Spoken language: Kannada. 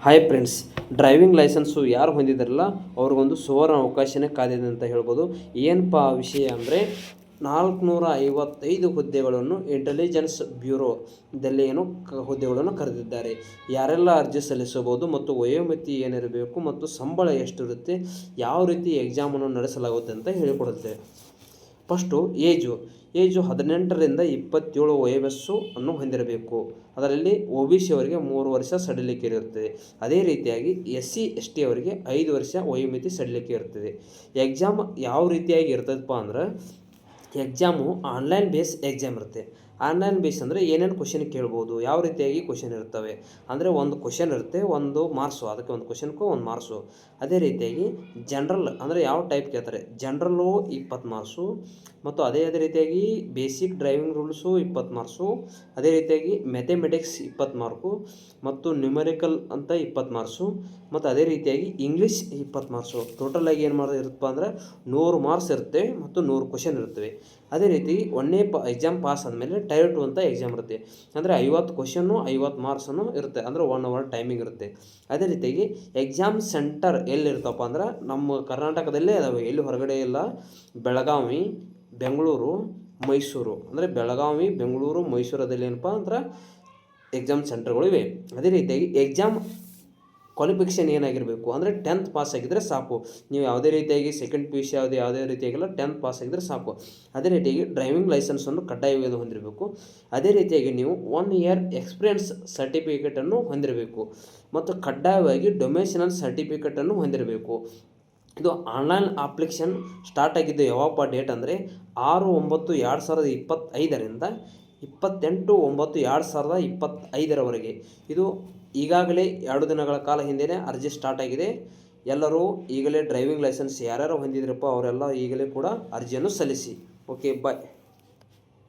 ಹಾಯ್ ಫ್ರೆಂಡ್ಸ್, ಡ್ರೈವಿಂಗ್ ಲೈಸೆನ್ಸು ಯಾರು ಹೊಂದಿದಾರಲ್ಲ ಅವ್ರಿಗೊಂದು ಸುವರ್ಣ ಅವಕಾಶನೇ ಕಾದಿದೆ ಅಂತ ಹೇಳ್ಬೋದು. ಏನಪ್ಪ ವಿಷಯ ಅಂದರೆ 455 ಹುದ್ದೆಗಳನ್ನು ಇಂಟೆಲಿಜೆನ್ಸ್ ಬ್ಯೂರೋದಲ್ಲಿ ಹುದ್ದೆಗಳನ್ನು ಕರೆದಿದ್ದಾರೆ. ಯಾರೆಲ್ಲ ಅರ್ಜಿ ಸಲ್ಲಿಸಬಹುದು ಮತ್ತು ವಯೋಮಿತಿ ಏನಿರಬೇಕು ಮತ್ತು ಸಂಬಳ ಎಷ್ಟಿರುತ್ತೆ, ಯಾವ ರೀತಿ ಎಕ್ಸಾಮನ್ನು ನಡೆಸಲಾಗುತ್ತೆ ಅಂತ ಹೇಳಿಕೊಡುತ್ತೆ. ಫಸ್ಟು ಏಜು 18ರಿಂದ 27 ವಯಸ್ಸು ಅನ್ನು ಹೊಂದಿರಬೇಕು. ಅದರಲ್ಲಿ OBC ಅವರಿಗೆ 3 ವರ್ಷ ಸಡಿಲಿಕೆ ಇರುತ್ತದೆ. ಅದೇ ರೀತಿಯಾಗಿ SC ST ಅವರಿಗೆ 5 ವರ್ಷ ವಯೋಮಿತಿ ಸಡಿಲಿಕೆ ಇರುತ್ತದೆ. ಎಕ್ಸಾಮ್ ಯಾವ ರೀತಿಯಾಗಿ ಇರ್ತದಪ್ಪ ಅಂದ್ರೆ, ಎಕ್ಸಾಮು ಆನ್ಲೈನ್ ಬೇಸ್ ಎಕ್ಸಾಮ್ ಇರುತ್ತೆ. ಆನ್ಲೈನ್ ಬೇಸ್ ಅಂದರೆ ಏನೇನು ಕ್ವಶನ್ ಕೇಳ್ಬೋದು, ಯಾವ ರೀತಿಯಾಗಿ ಕ್ವಶನ್ ಇರ್ತವೆ ಅಂದರೆ, ಒಂದು ಕ್ವಶನ್ ಇರುತ್ತೆ, ಒಂದು ಮಾರ್ಕ್ಸು, ಅದಕ್ಕೆ ಒಂದು ಕ್ವಶನ್ಗೂ ಒಂದು ಮಾರ್ಕ್ಸು. ಅದೇ ರೀತಿಯಾಗಿ ಜನರಲ್ ಅಂದರೆ ಯಾವ ಟೈಪ್ ಕೇಳ್ತಾರೆ, ಜನರಲ್ಲು 20 ಮಾರ್ಕ್ಸು, ಮತ್ತು ಅದೇ ರೀತಿಯಾಗಿ ಬೇಸಿಕ್ ಡ್ರೈವಿಂಗ್ ರೂಲ್ಸು 20 ಮಾರ್ಕ್ಸು, ಅದೇ ರೀತಿಯಾಗಿ ಮ್ಯಾಥಮೆಟಿಕ್ಸ್ 20 ಮಾರ್ಕು, ಮತ್ತು ನ್ಯೂಮರಿಕಲ್ ಅಂತ 20 ಮಾರ್ಕ್ಸು, ಮತ್ತು ಅದೇ ರೀತಿಯಾಗಿ ಇಂಗ್ಲೀಷ್ 20 ಮಾರ್ಕ್ಸು. ಟೋಟಲಾಗಿ ಏನು ಇರುತ್ತಪ್ಪ ಅಂದರೆ 100 ಮಾರ್ಕ್ಸ್ ಇರುತ್ತೆ ಮತ್ತು 100 ಕ್ವಶನ್ ಇರ್ತವೆ. ಅದೇ ರೀತಿ ಎಕ್ಸಾಮ್ ಪಾಸ್ ಆದಮೇಲೆ ಟೈರ್ 2 ಅಂತ ಎಕ್ಸಾಮ್ ಇರುತ್ತೆ. ಅಂದರೆ 50 ಕ್ವಶನ್ನು 50 ಮಾರ್ಕ್ಸನ್ನು ಇರುತ್ತೆ. ಅಂದರೆ 1 ಅವರ್ ಟೈಮಿಂಗ್ ಇರುತ್ತೆ. ಅದೇ ರೀತಿಯಾಗಿ ಎಕ್ಸಾಮ್ ಸೆಂಟರ್ ಎಲ್ಲಿರ್ತಪ್ಪ ಅಂದ್ರೆ ನಮ್ಮ ಕರ್ನಾಟಕದಲ್ಲೇ ಅದಾವೆ, ಎಲ್ಲಿ ಹೊರಗಡೆ ಇಲ್ಲ. ಬೆಳಗಾವಿ, ಬೆಂಗಳೂರು, ಮೈಸೂರು. ಅಂದರೆ ಬೆಳಗಾವಿ, ಬೆಂಗಳೂರು, ಮೈಸೂರದಲ್ಲಿ ಏನಪ್ಪ ಅಂದ್ರೆ ಎಕ್ಸಾಮ್ ಸೆಂಟರ್ಗಳು ಇವೆ. ಅದೇ ರೀತಿಯಾಗಿ ಎಕ್ಸಾಮ್ ಕ್ವಾಲಿಫಿಕೇಷನ್ ಏನಾಗಿರಬೇಕು ಅಂದರೆ 10th ಪಾಸ್ ಆಗಿದ್ದರೆ ಸಾಕು. ನೀವು ಯಾವುದೇ ರೀತಿಯಾಗಿ ಸೆಕೆಂಡ್ PUC ಯಾವುದೇ ರೀತಿಯಾಗಿಲ್ಲ, 10th ಪಾಸ್ ಆಗಿದ್ದರೆ ಸಾಕು. ಅದೇ ರೀತಿಯಾಗಿ ಡ್ರೈವಿಂಗ್ ಲೈಸೆನ್ಸನ್ನು ಕಡ್ಡಾಯವಾಗಿ ಹೊಂದಿರಬೇಕು. ಅದೇ ರೀತಿಯಾಗಿ ನೀವು 1 ಇಯರ್ ಎಕ್ಸ್ಪೀರಿಯನ್ಸ್ ಸರ್ಟಿಫಿಕೇಟನ್ನು ಹೊಂದಿರಬೇಕು ಮತ್ತು ಕಡ್ಡಾಯವಾಗಿ ಡೊಮೇಷನಲ್ ಸರ್ಟಿಫಿಕೇಟನ್ನು ಹೊಂದಿರಬೇಕು. ಇದು ಆನ್ಲೈನ್ ಅಪ್ಲಿಕೇಶನ್ ಸ್ಟಾರ್ಟ್ ಆಗಿದ್ದು ಯಾವಪ್ಪ ಡೇಟ್ ಅಂದರೆ 6/9/2025ರಿಂದ 28/9/2025ರವರೆಗೆ. ಇದು ಈಗಾಗಲೇ 2 ದಿನಗಳ ಕಾಲ ಹಿಂದೆಯೇ ಅರ್ಜಿ ಸ್ಟಾರ್ಟ್ ಆಗಿದೆ. ಎಲ್ಲರೂ ಈಗಲೇ ಡ್ರೈವಿಂಗ್ ಲೈಸೆನ್ಸ್ ಯಾರ್ಯಾರು ಹೊಂದಿದ್ರಪ್ಪ ಅವರೆಲ್ಲ ಈಗಲೇ ಕೂಡ ಅರ್ಜಿಯನ್ನು ಸಲ್ಲಿಸಿ. ಓಕೆ, ಬಾಯ್.